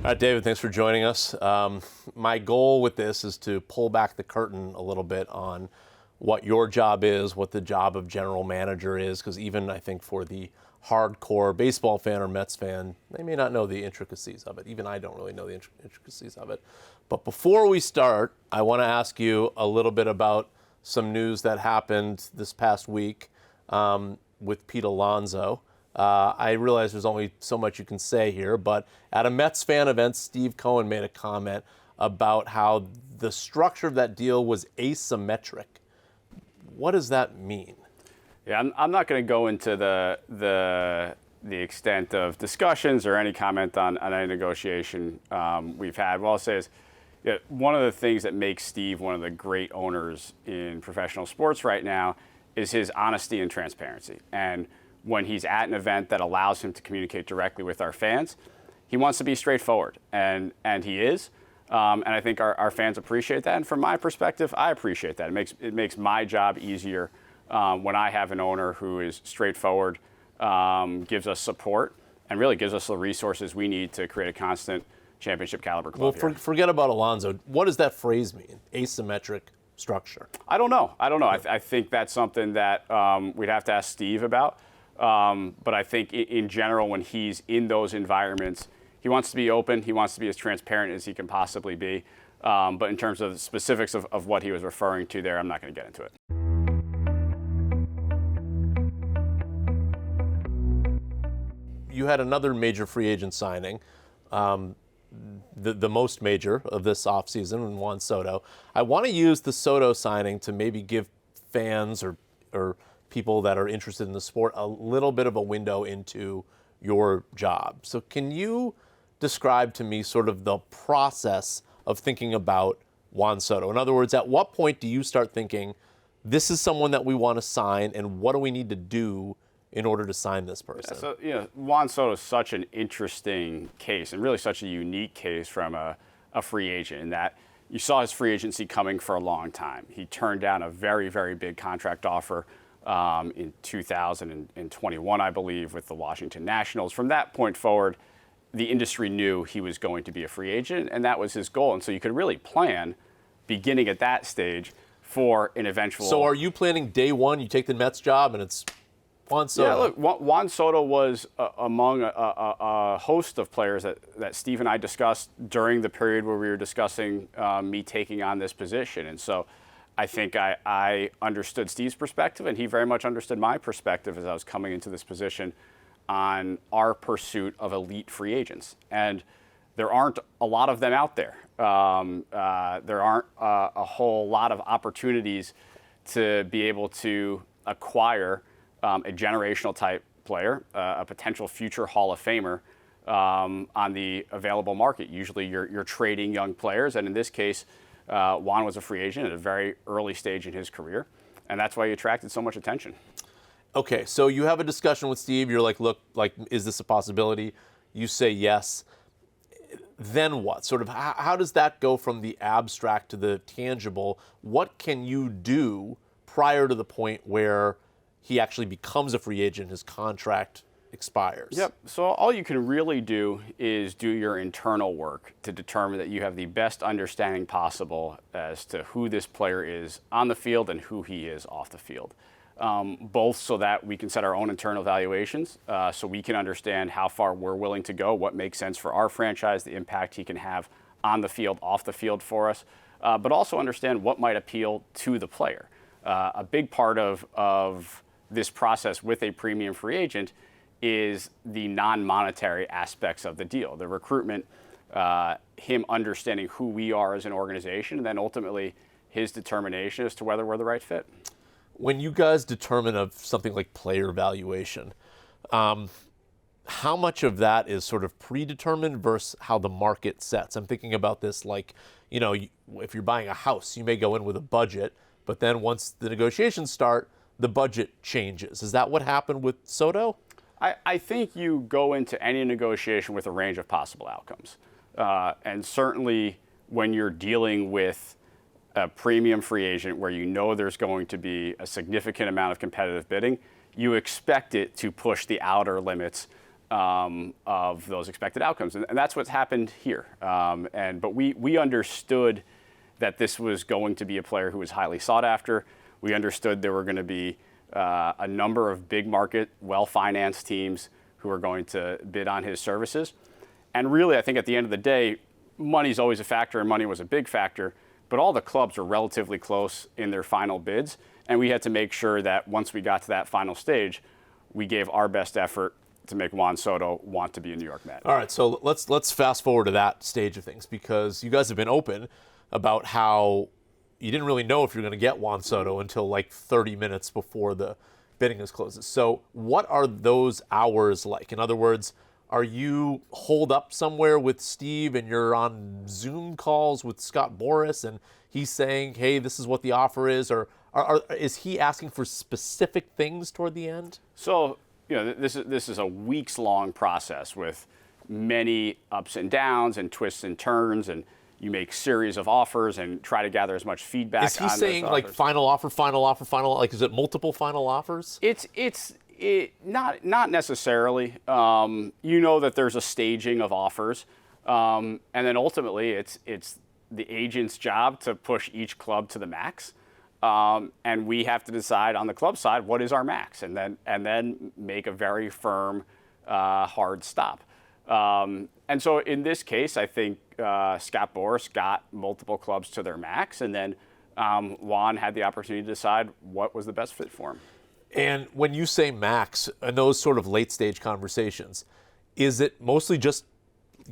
All right, David, thanks for joining us. My goal with this is to pull back the curtain a little bit on what your job is, what the job of general manager is, because even I think for the hardcore baseball fan or Mets fan, they may not know the intricacies of it. Even I don't really know the intricacies of it. But before we start, I want to ask you a little bit about some news that happened this past week with Pete Alonso. I realize there's only so much you can say here, but at a Mets fan event, Steve Cohen made a comment about how the structure of that deal was asymmetric. What does that mean? Yeah, I'm not going to go into the extent of discussions or any comment on any negotiation we've had. What I'll say is, one of the things that makes Steve one of the great owners in professional sports right now is his honesty and transparency. And when he's at an event that allows him to communicate directly with our fans, he wants to be straightforward, and he is. And I think our fans appreciate that. And from my perspective, I appreciate that. It makes my job easier when I have an owner who is straightforward, gives us support, and really gives us the resources we need to create a constant championship caliber club. Well, forget about Alonso. What does that phrase mean? Asymmetric structure. I don't know. I think that's something that we'd have to ask Steve about. But I think in general, when he's in those environments, he wants to be open. He wants to be as transparent as he can possibly be. But in terms of the specifics of what he was referring to there, I'm not going to get into it. You had another major free agent signing, the most major of this offseason, in Juan Soto. I want to use the Soto signing to maybe give fans or people that are interested in the sport a little bit of a window into your job. So can you describe to me sort of the process of thinking about Juan Soto? In other words, at what point do you start thinking, this is someone that we want to sign, and what do we need to do in order to sign this person? Yeah, so, Juan Soto is such an interesting case, and really such a unique case from a free agent, in that you saw his free agency coming for a long time. He turned down a very, very big contract offer in 2021, I believe, with the Washington Nationals. From that point forward, the industry knew he was going to be a free agent, and that was his goal. And so you could really plan, beginning at that stage, for an eventual... So are you planning day one, you take the Mets job, and it's Juan Soto? Yeah, look, Juan Soto was among a host of players that Steve and I discussed during the period where we were discussing me taking on this position. And so I think I understood Steve's perspective, and he very much understood my perspective as I was coming into this position on our pursuit of elite free agents. And there aren't a lot of them out there. There aren't a whole lot of opportunities to be able to acquire a generational type player, a potential future Hall of Famer on the available market. Usually you're trading young players, and in this case, Juan was a free agent at a very early stage in his career, and that's why he attracted so much attention. Okay, so you have a discussion with Steve. You're like, look, is this a possibility? You say yes. Then what? Sort of how does that go from the abstract to the tangible? What can you do prior to the point where he actually becomes a free agent, his contract expires? Yep. So all you can really do is do your internal work to determine that you have the best understanding possible as to who this player is on the field and who he is off the field. Both so that we can set our own internal valuations, so we can understand how far we're willing to go, what makes sense for our franchise, the impact he can have on the field, off the field for us, but also understand what might appeal to the player. A big part of this process with a premium free agent is the non-monetary aspects of the deal, the recruitment, him understanding who we are as an organization, and then ultimately his determination as to whether we're the right fit. When you guys determine of something like player valuation, how much of that is sort of predetermined versus how the market sets? I'm thinking about this like, if you're buying a house, you may go in with a budget, but then once the negotiations start, the budget changes. Is that what happened with Soto? I think you go into any negotiation with a range of possible outcomes. And certainly when you're dealing with a premium free agent where you know there's going to be a significant amount of competitive bidding, you expect it to push the outer limits of those expected outcomes. And that's what's happened here. But we understood that this was going to be a player who was highly sought after. We understood there were going to be a number of big market, well-financed teams who were going to bid on his services. And really, I think at the end of the day, money's always a factor, and money was a big factor. But all the clubs were relatively close in their final bids. And we had to make sure that once we got to that final stage, we gave our best effort to make Juan Soto want to be a New York Met. All right, so let's fast forward to that stage of things, because you guys have been open about how you didn't really know if you're going to get Juan Soto until like 30 minutes before the bidding is closed. So what are those hours like? In other words, are you holed up somewhere with Steve and you're on Zoom calls with Scott Boras and he's saying, hey, this is what the offer is? Or is he asking for specific things toward the end? So, this is a weeks-long process with many ups and downs and twists and turns, and you make series of offers and try to gather as much feedback. Is he saying like final offer, like is it multiple final offers? It's not necessarily. That there's a staging of offers, and then ultimately it's the agent's job to push each club to the max. And we have to decide on the club side what is our max, and then make a very firm, hard stop. And so in this case, I think Scott Boras got multiple clubs to their max, and then Juan had the opportunity to decide what was the best fit for him. And when you say max, in those sort of late stage conversations, is it mostly just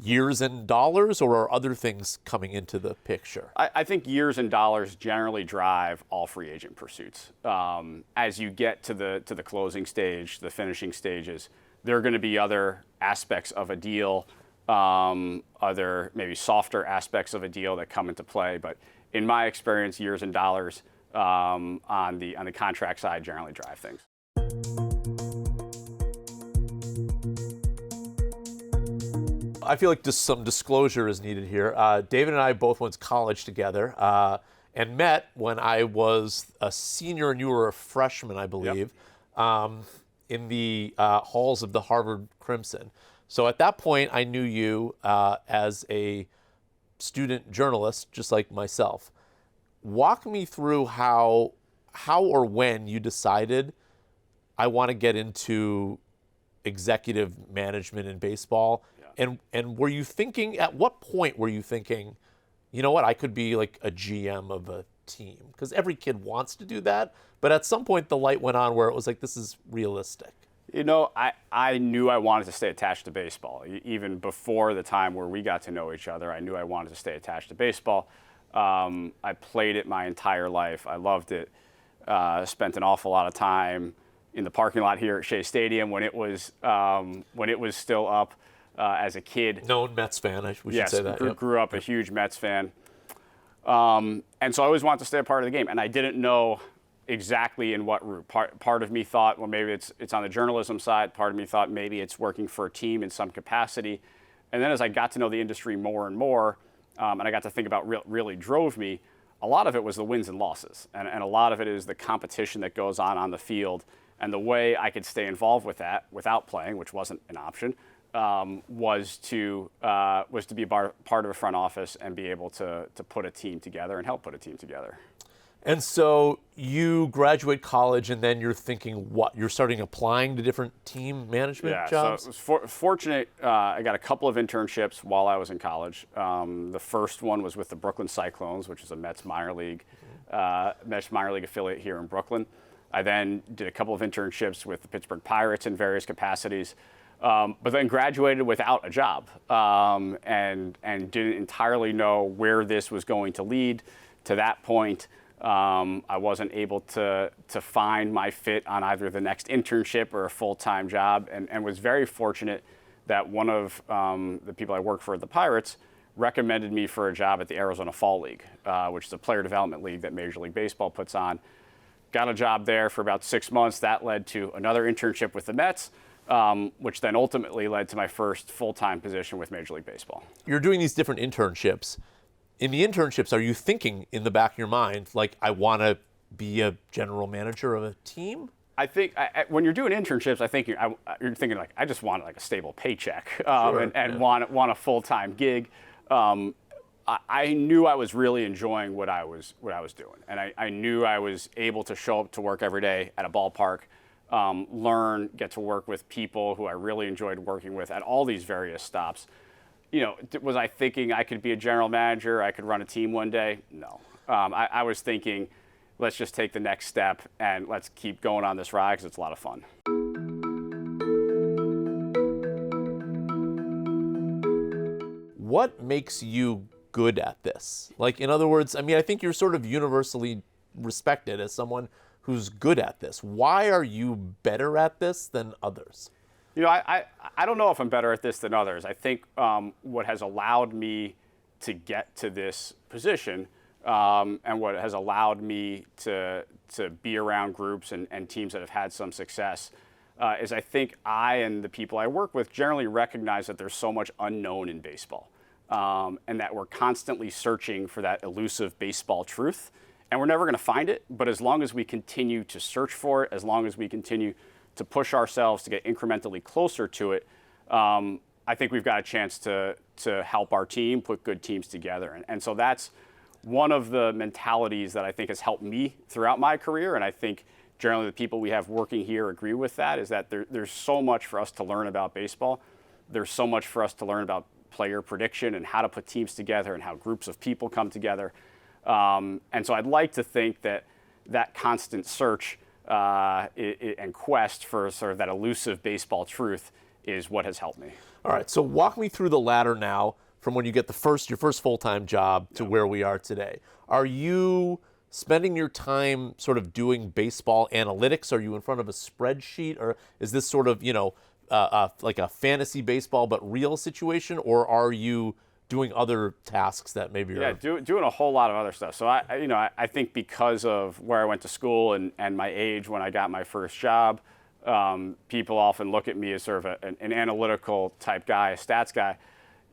years and dollars, or are other things coming into the picture? I think years and dollars generally drive all free agent pursuits. As you get to the closing stage, the finishing stages, there are going to be other aspects of a deal, other maybe softer aspects of a deal that come into play. But in my experience, years and dollars on the contract side generally drive things. I feel like just some disclosure is needed here. David and I both went to college together and met when I was a senior and you were a freshman, I believe, in the halls of the Harvard Crimson. So at that point, I knew you as a student journalist, just like myself. Walk me through how or when you decided I want to get into executive management in baseball. And were you thinking, at what point were you thinking, you know what, I could be like a GM of a team? Because every kid wants to do that, but at some point the light went on where it was like, this is realistic. I knew I wanted to stay attached to baseball. Even before the time where we got to know each other, I knew I wanted to stay attached to baseball. I played it my entire life. I loved it. Spent an awful lot of time in the parking lot here at Shea Stadium when it was still up. As a kid. Known Mets fan, we should say that. Grew up a huge Mets fan. And so I always wanted to stay a part of the game. And I didn't know exactly in what route. Part of me thought, well, maybe it's on the journalism side. Part of me thought maybe it's working for a team in some capacity. And then as I got to know the industry more and more, and I got to think about what really drove me, a lot of it was the wins and losses. And a lot of it is the competition that goes on the field. And the way I could stay involved with that without playing, which wasn't an option, was to be a part of a front office and be able to put a team together and help put a team together. And so you graduate college, and then you're thinking, what? You're starting applying to different team management jobs? So I was fortunate. I got a couple of internships while I was in college. The first one was with the Brooklyn Cyclones, which is a Mets minor league affiliate here in Brooklyn. I then did a couple of internships with the Pittsburgh Pirates in various capacities. But then graduated without a job and didn't entirely know where this was going to lead. To that point, I wasn't able to find my fit on either the next internship or a full-time job, and was very fortunate that one of the people I worked for at the Pirates recommended me for a job at the Arizona Fall League, which is a player development league that Major League Baseball puts on. Got a job there for about 6 months. That led to another internship with the Mets. Which then ultimately led to my first full-time position with Major League Baseball. You're doing these different internships. In the internships, are you thinking in the back of your mind, like, I want to be a general manager of a team? I think when you're doing internships, I think you're thinking like, I just want like a stable paycheck and want a full-time gig. I knew I was really enjoying what I was doing, and I knew I was able to show up to work every day at a ballpark, learn, get to work with people who I really enjoyed working with at all these various stops. Was I thinking I could be a general manager, I could run a team one day? No. I was thinking, let's just take the next step and let's keep going on this ride because it's a lot of fun. What makes you good at this? Like, in other words, I mean, I think you're sort of universally respected as someone who's good at this. Why are you better at this than others? I don't know if I'm better at this than others. I think what has allowed me to get to this position and what has allowed me to be around groups and teams that have had some success is I think I and the people I work with generally recognize that there's so much unknown in baseball and that we're constantly searching for that elusive baseball truth. And we're never going to find it, but as long as we continue to search for it, as long as we continue to push ourselves to get incrementally closer to it, I think we've got a chance to help our team put good teams together. And so that's one of the mentalities that I think has helped me throughout my career, and I think generally the people we have working here agree with that, is that there's so much for us to learn about baseball. There's so much for us to learn about player prediction and how to put teams together and how groups of people come together. And so I'd like to think that constant search and quest for sort of that elusive baseball truth is what has helped me. All right, so walk me through the ladder now from when you get your first full-time job to where we are today. Are you spending your time sort of doing baseball analytics? Are you in front of a spreadsheet, or is this sort of, like a fantasy baseball but real situation, or are you doing other tasks that maybe are... Yeah, doing a whole lot of other stuff. So I think because of where I went to school and my age when I got my first job, people often look at me as sort of an analytical type guy, a stats guy.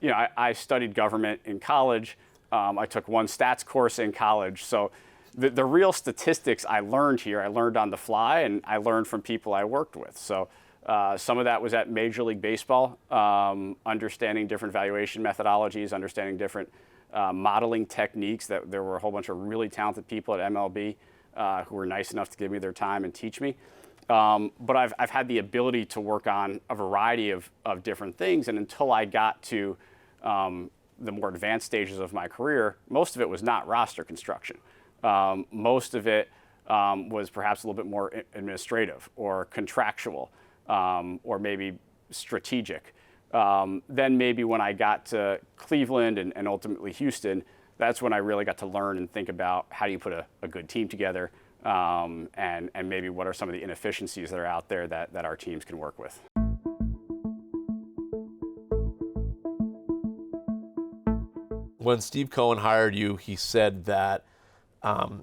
I studied government in college. I took one stats course in college. So the real statistics I learned here, I learned on the fly, and I learned from people I worked with. So some of that was at Major League Baseball, understanding different valuation methodologies, understanding different modeling techniques. That there were a whole bunch of really talented people at MLB who were nice enough to give me their time and teach me. But I've had the ability to work on a variety of different things, and until I got to the more advanced stages of my career, most of it was not roster construction. Most of it was perhaps a little bit more administrative or contractual or maybe strategic. Then maybe when I got to Cleveland and ultimately Houston, that's when I really got to learn and think about how do you put a good team together, and maybe what are some of the inefficiencies that are out there that our teams can work with. When Steve Cohen hired you, he said that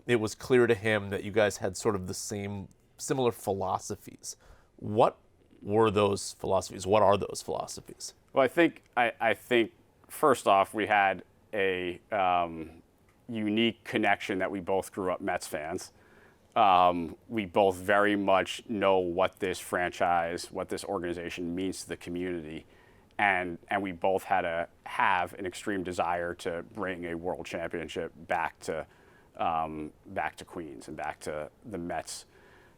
it was clear to him that you guys had sort of the similar philosophies. What were those philosophies? What are those philosophies? Well, I think first off, we had a unique connection that we both grew up Mets fans. We both very much know what this franchise, what this organization means to the community. And we both have an extreme desire to bring a world championship back to Queens and back to the Mets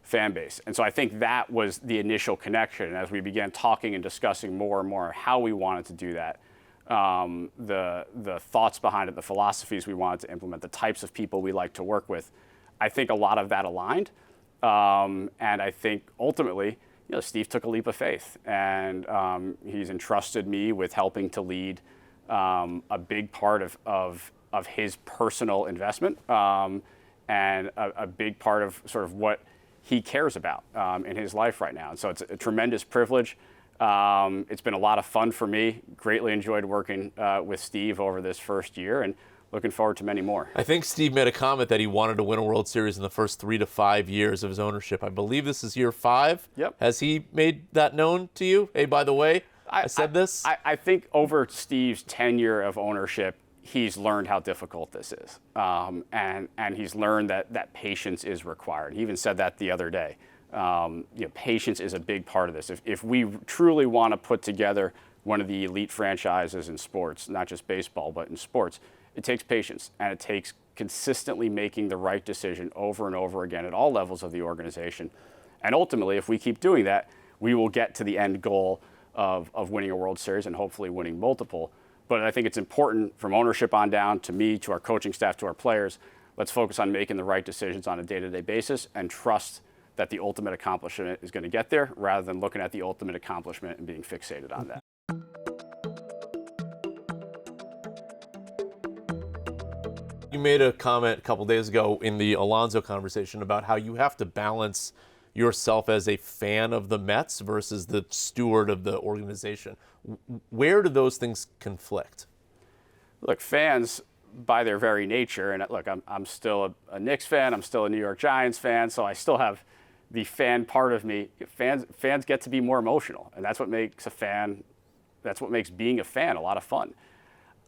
fan base. And so I think that was the initial connection. And as we began talking and discussing more and more how we wanted to do that, the thoughts behind it, the philosophies we wanted to implement, the types of people we like to work with, I think a lot of that aligned. And I think ultimately, Steve took a leap of faith, and he's entrusted me with helping to lead a big part of his personal investment and a big part of sort of what he cares about in his life right now. And so it's a tremendous privilege. It's been a lot of fun for me. Greatly enjoyed working with Steve over this first year, and looking forward to many more. I think Steve made a comment that he wanted to win a World Series in the first 3 to 5 years of his ownership. I believe this is year 5. Yep. Has he made that known to you? Hey, by the way, I said this? I think over Steve's tenure of ownership, he's learned how difficult this is. And he's learned that patience is required. He even said that the other day. Patience is a big part of this. If we truly want to put together one of the elite franchises in sports, not just baseball, but in sports, it takes patience, and it takes consistently making the right decision over and over again at all levels of the organization. And ultimately, if we keep doing that, we will get to the end goal of winning a World Series and hopefully winning multiple. But I think it's important from ownership on down, to me, to our coaching staff, to our players, let's focus on making the right decisions on a day-to-day basis and trust that the ultimate accomplishment is going to get there, rather than looking at the ultimate accomplishment and being fixated on that. You made a comment a couple days ago in the Alonso conversation about how you have to balance yourself as a fan of the Mets versus the steward of the organization. Where do those things conflict? Look, fans, by their very nature, and look, I'm still a Knicks fan, I'm still a New York Giants fan, so I still have the fan part of me. Fans get to be more emotional, and that's what makes being a fan a lot of fun.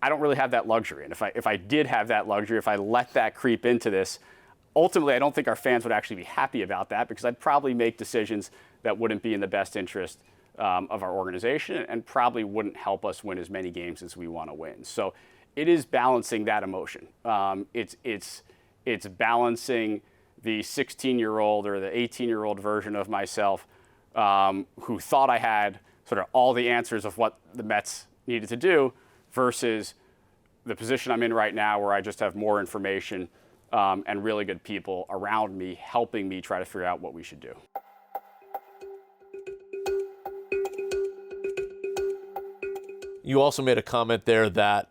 I don't really have that luxury, and if I did have that luxury, if I let that creep into this, ultimately I don't think our fans would actually be happy about that, because I'd probably make decisions that wouldn't be in the best interest of our organization, and probably wouldn't help us win as many games as we want to win. So it is balancing that emotion. It's balancing the 16-year-old or the 18-year-old version of myself who thought I had sort of all the answers of what the Mets needed to do, versus the position I'm in right now, where I just have more information and really good people around me helping me try to figure out what we should do. You also made a comment there that,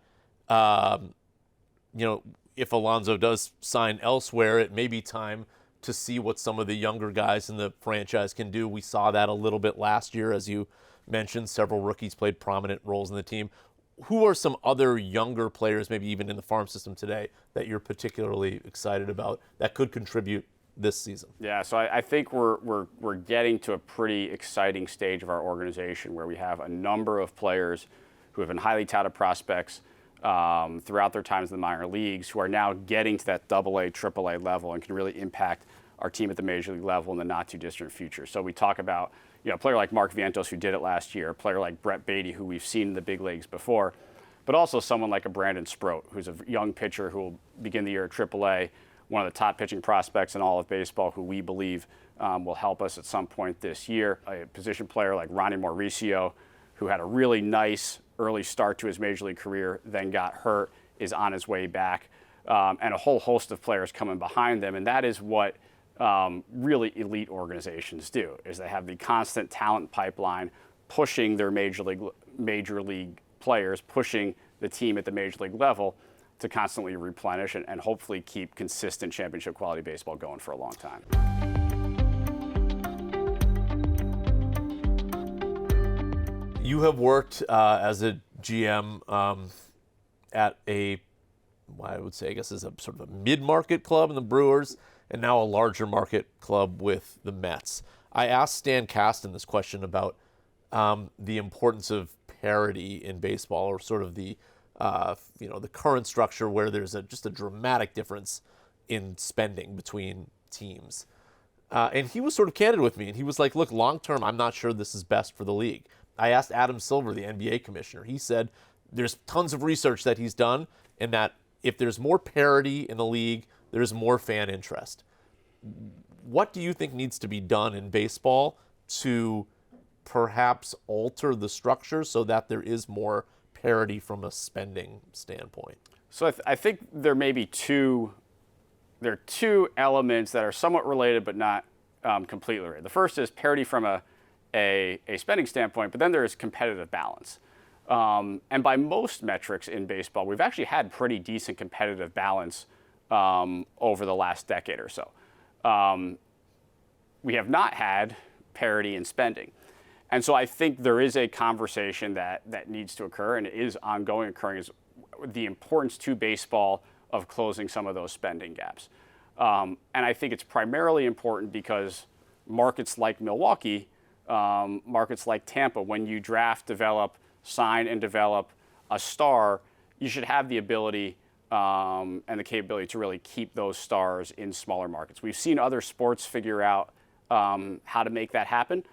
if Alonso does sign elsewhere, it may be time to see what some of the younger guys in the franchise can do. We saw that a little bit last year, as you mentioned. Several rookies played prominent roles in the team. Who are some other younger players, maybe even in the farm system today, that you're particularly excited about that could contribute this season? Yeah, so I think we're getting to a pretty exciting stage of our organization where we have a number of players who have been highly touted prospects throughout their times in the minor leagues, who are now getting to that AA, AAA level and can really impact our team at the major league level in the not too distant future. So we talk about a player like Mark Vientos, who did it last year, a player like Brett Beatty, who we've seen in the big leagues before, but also someone like a Brandon Sproat, who's a young pitcher who will begin the year at AAA, one of the top pitching prospects in all of baseball, who we believe will help us at some point this year. A position player like Ronnie Mauricio, who had a really nice early start to his major league career, then got hurt, is on his way back, and a whole host of players coming behind them. And that is what really elite organizations do, is they have the constant talent pipeline pushing their major league players, pushing the team at the major league level to constantly replenish and hopefully keep consistent championship quality baseball going for a long time. You have worked as a GM at I would say, I guess, is a sort of a mid-market club in the Brewers, and now a larger market club with the Mets. I asked Stan Kasten this question about the importance of parity in baseball, or sort of the current structure where there's just a dramatic difference in spending between teams. And he was sort of candid with me, and he was like, look, long term, I'm not sure this is best for the league. I asked Adam Silver, the NBA commissioner. He said there's tons of research that he's done, and that if there's more parity in the league, there's more fan interest. What do you think needs to be done in baseball to perhaps alter the structure so that there is more parity from a spending standpoint? So I think there may be two elements that are somewhat related but not completely related. The first is parity from a spending standpoint, but then there is competitive balance. And by most metrics in baseball, we've actually had pretty decent competitive balance over the last decade or so. We have not had parity in spending. And so I think there is a conversation that needs to occur, and it is ongoing occurring, is the importance to baseball of closing some of those spending gaps. And I think it's primarily important because markets like Milwaukee, markets like Tampa, when you draft, develop, sign, and develop a star, you should have the ability and the capability to really keep those stars in smaller markets. We've seen other sports figure out how to make that happen.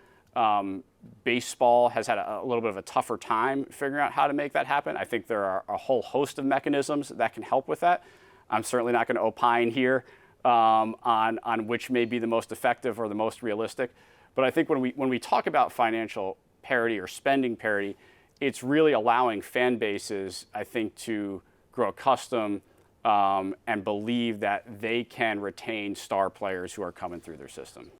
Baseball has had a little bit of a tougher time figuring out how to make that happen. I think there are a whole host of mechanisms that can help with that. I'm certainly not going to opine here on which may be the most effective or the most realistic. But I think when we talk about financial parity or spending parity, it's really allowing fan bases, I think, to grow accustomed and believe that they can retain star players who are coming through their system.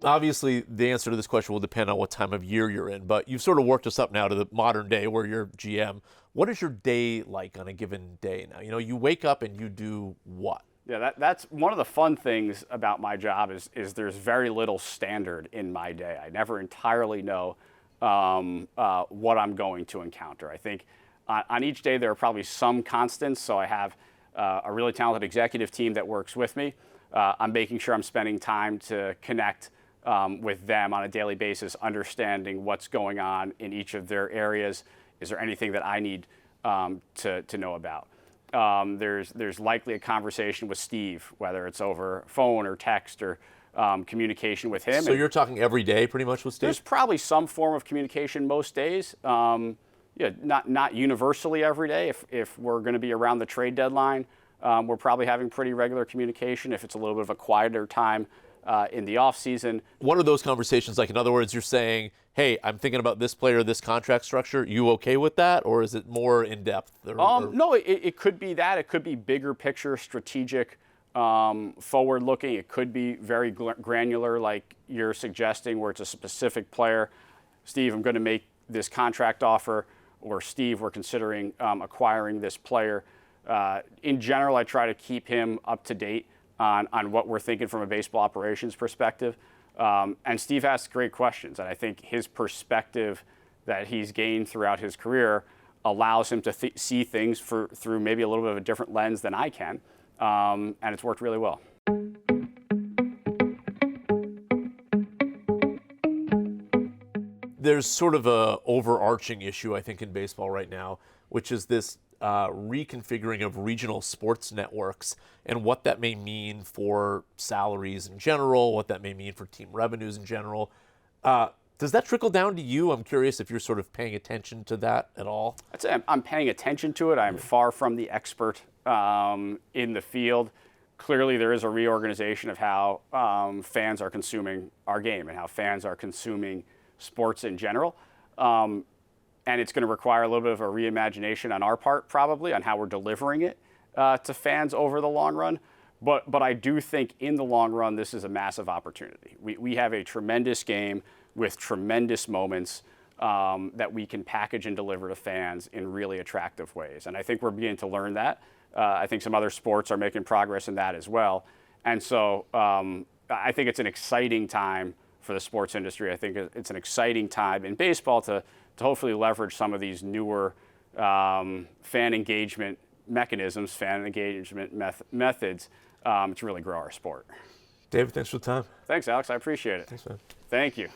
Obviously, the answer to this question will depend on what time of year you're in, but you've sort of worked us up now to the modern day where you're GM. What is your day like on a given day now? You know, you wake up and you do what? Yeah, that's one of the fun things about my job is there's very little standard in my day. I never entirely know what I'm going to encounter. I think on each day there are probably some constants. So I have a really talented executive team that works with me. I'm making sure I'm spending time to connect with them on a daily basis, understanding what's going on in each of their areas. Is there anything that I need to know about? There's likely a conversation with Steve, whether it's over phone or text or communication with him. So you're talking every day pretty much with Steve? There's probably some form of communication most days. Yeah, not universally every day. If we're going to be around the trade deadline, we're probably having pretty regular communication. If it's a little bit of a quieter time in the off season. What are those conversations like? In other words, you're saying, hey, I'm thinking about this player, this contract structure. You okay with that? Or is it more in depth? No, it could be that. It could be bigger picture, strategic, forward looking. It could be very granular, like you're suggesting, where it's a specific player. Steve, I'm going to make this contract offer. Or Steve, we're considering acquiring this player. In general, I try to keep him up to date on what we're thinking from a baseball operations perspective. And Steve asks great questions. And I think his perspective that he's gained throughout his career allows him to see things through maybe a little bit of a different lens than I can. And it's worked really well. There's sort of a overarching issue, I think, in baseball right now, which is this reconfiguring of regional sports networks and what that may mean for salaries in general, what that may mean for team revenues in general. Does that trickle down to you? I'm curious if you're sort of paying attention to that at all. I'd say I'm paying attention to it. I'm far from the expert in the field. Clearly, there is a reorganization of how fans are consuming our game and how fans are consuming sports in general. And it's going to require a little bit of a reimagination on our part, probably, on how we're delivering it to fans over the long run. But I do think in the long run, this is a massive opportunity. We have a tremendous game with tremendous moments that we can package and deliver to fans in really attractive ways. And I think we're beginning to learn that. I think some other sports are making progress in that as well. And so I think it's an exciting time for the sports industry. I think it's an exciting time in baseball to hopefully leverage some of these newer fan engagement mechanisms, fan engagement methods to really grow our sport. David, thanks for the time. Thanks, Alex. I appreciate it. Thanks, man. Thank you.